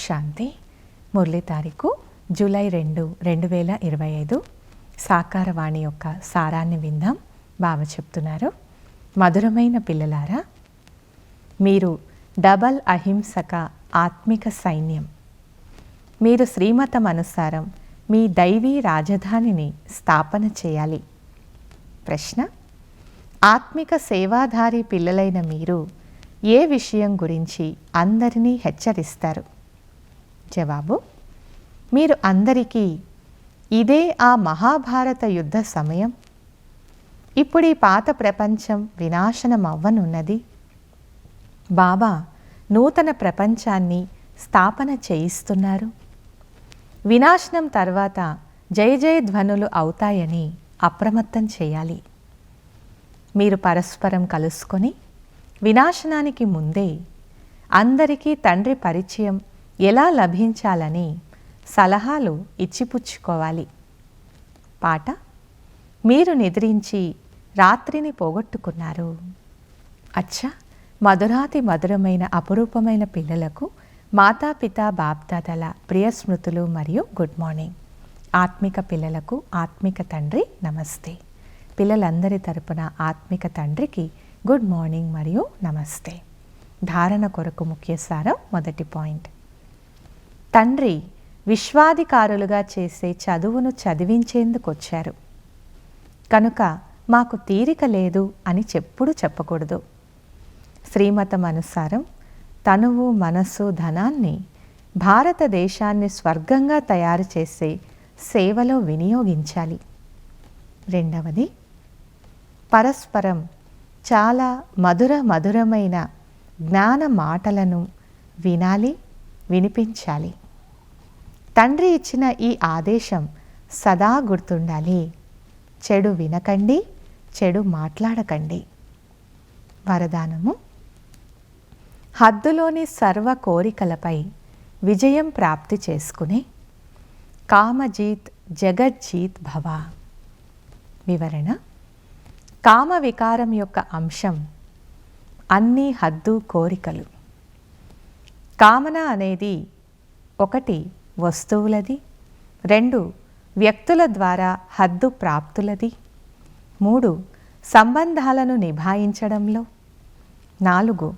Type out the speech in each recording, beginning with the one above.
శాంతి. మురళి తారీఖు జూలై 2, 2025. సాకారవాణి యొక్క సారాన్ని విందాం. బాబా చెప్తున్నారు, మధురమైన పిల్లలారా, మీరు డబల్ అహింసక ఆత్మిక సైన్యం. మీరు శ్రీమతం అనుసారం మీ దైవీ రాజధానిని స్థాపన చేయాలి. ప్రశ్న: ఆత్మిక సేవాధారి పిల్లలైన మీరు ఏ విషయం గురించి అందరినీ హెచ్చరిస్తారు? జవాబు: మీరు అందరికీ ఇదే ఆ మహాభారత యుద్ధ సమయం. ఇప్పుడు ఈ పాత ప్రపంచం వినాశనం అవ్వనున్నది. బాబా నూతన ప్రపంచాన్ని స్థాపన చేయిస్తున్నారు. వినాశనం తర్వాత జయ జయ ధ్వనులు అవుతాయని అప్రమత్తం చేయాలి. మీరు పరస్పరం కలుసుకొని వినాశనానికి ముందే అందరికీ తండ్రి పరిచయం ఎలా లభించాలని సలహాలు ఇచ్చిపుచ్చుకోవాలి. పాట: మీరు నిద్రించి రాత్రిని పోగొట్టుకున్నారు. అచ్చా, మధురాతి మధురమైన అపురూపమైన పిల్లలకు మాతాపిత బాప్దాదాల ప్రియ స్మృతులు మరియు గుడ్ మార్నింగ్. ఆత్మిక పిల్లలకు ఆత్మిక తండ్రి నమస్తే. పిల్లలందరి తరపున ఆత్మిక తండ్రికి గుడ్ మార్నింగ్ మరియు నమస్తే. ధారణ కొరకు ముఖ్య సారం. మొదటి పాయింట్: తండ్రి విశ్వాధికారులుగా చేసే చదువును చదివించేందుకు వచ్చారు కనుక మాకు తీరిక లేదు అని చెప్పుడు చెప్పకూడదు. శ్రీమతం అనుసారం తనువు, మనస్సు, ధనాన్ని భారతదేశాన్ని స్వర్గంగా తయారు చేసే సేవలో వినియోగించాలి. రెండవది, పరస్పరం చాలా మధురమైన జ్ఞాన మాటలను వినాలి, వినిపించాలి. తండ్రి ఇచ్చిన ఈ ఆదేశం సదా గుర్తుండాలి. చెడు వినకండి, చెడు మాట్లాడకండి. వరదానము: హద్దులోని సర్వ కోరికలపై విజయం ప్రాప్తి చేసుకునే కామజీత్ జగజ్జీత్ భవ. వివరణ: కామ వికారం యొక్క అంశం అన్ని హద్దు కోరికలు. కామన అనేది 1 వస్తువులది, 2 వ్యక్తుల ద్వారా హద్దు ప్రాప్తులది, 3 సంబంధాలను నిభాయించడంలో, 4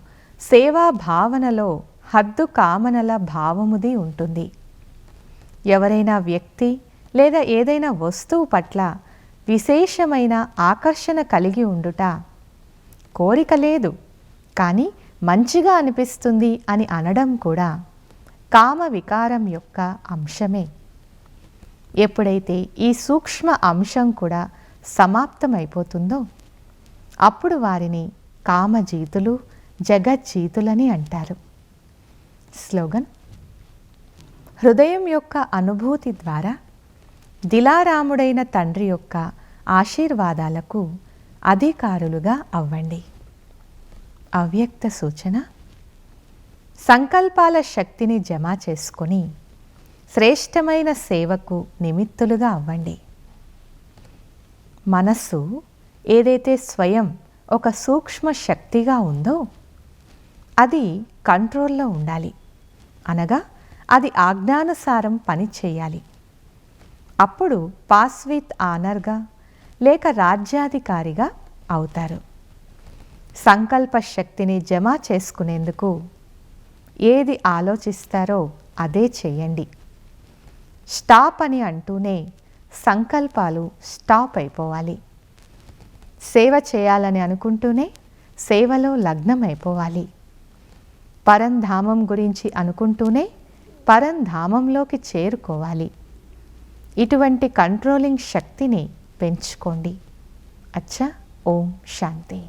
సేవా భావనలో హద్దు కామనల భావముది ఉంటుంది. ఎవరైనా వ్యక్తి లేదా ఏదైనా వస్తువు పట్ల విశేషమైన ఆకర్షణ కలిగి ఉండుట, కోరిక లేదు కానీ మంచిగా అనిపిస్తుంది అని అనడం కూడా కామ వికారం యొక్క అంశమే. ఎప్పుడైతే ఈ సూక్ష్మ అంశం కూడా సమాప్తమైపోతుందో అప్పుడు వారిని కామజీతులు, జగజ్జీతులని అంటారు. స్లోగన్: హృదయం యొక్క అనుభూతి ద్వారా దిలారాముడైన తండ్రి యొక్క ఆశీర్వాదాలకు అధికారులుగా అవ్వండి. అవ్యక్త సూచన: సంకల్పాల శక్తిని జమ చేసుకొని శ్రేష్టమైన సేవకు నిమిత్తులుగా అవ్వండి. మనస్సు ఏదైతే స్వయం ఒక సూక్ష్మ శక్తిగా ఉందో అది కంట్రోల్లో ఉండాలి, అనగా అది ఆజ్ఞానుసారం పని చేయాలి. అప్పుడు పాస్ విత్ ఆనర్గా లేక రాజ్యాధికారిగా అవుతారు. సంకల్ప శక్తిని జమ చేసుకునేందుకు ఏది ఆలోచిస్తారో అదే చేయండి. స్టాప్ అని అంటూనే సంకల్పాలు స్టాప్ అయిపోవాలి. సేవ చేయాలని అనుకుంటూనే సేవలో లగ్నమైపోవాలి. పరంధామం గురించి అనుకుంటూనే పరంధామంలోకి చేరుకోవాలి. ఇటువంటి కంట్రోలింగ్ శక్తిని పెంచుకోండి. అచ్చా, ఓం శాంతి.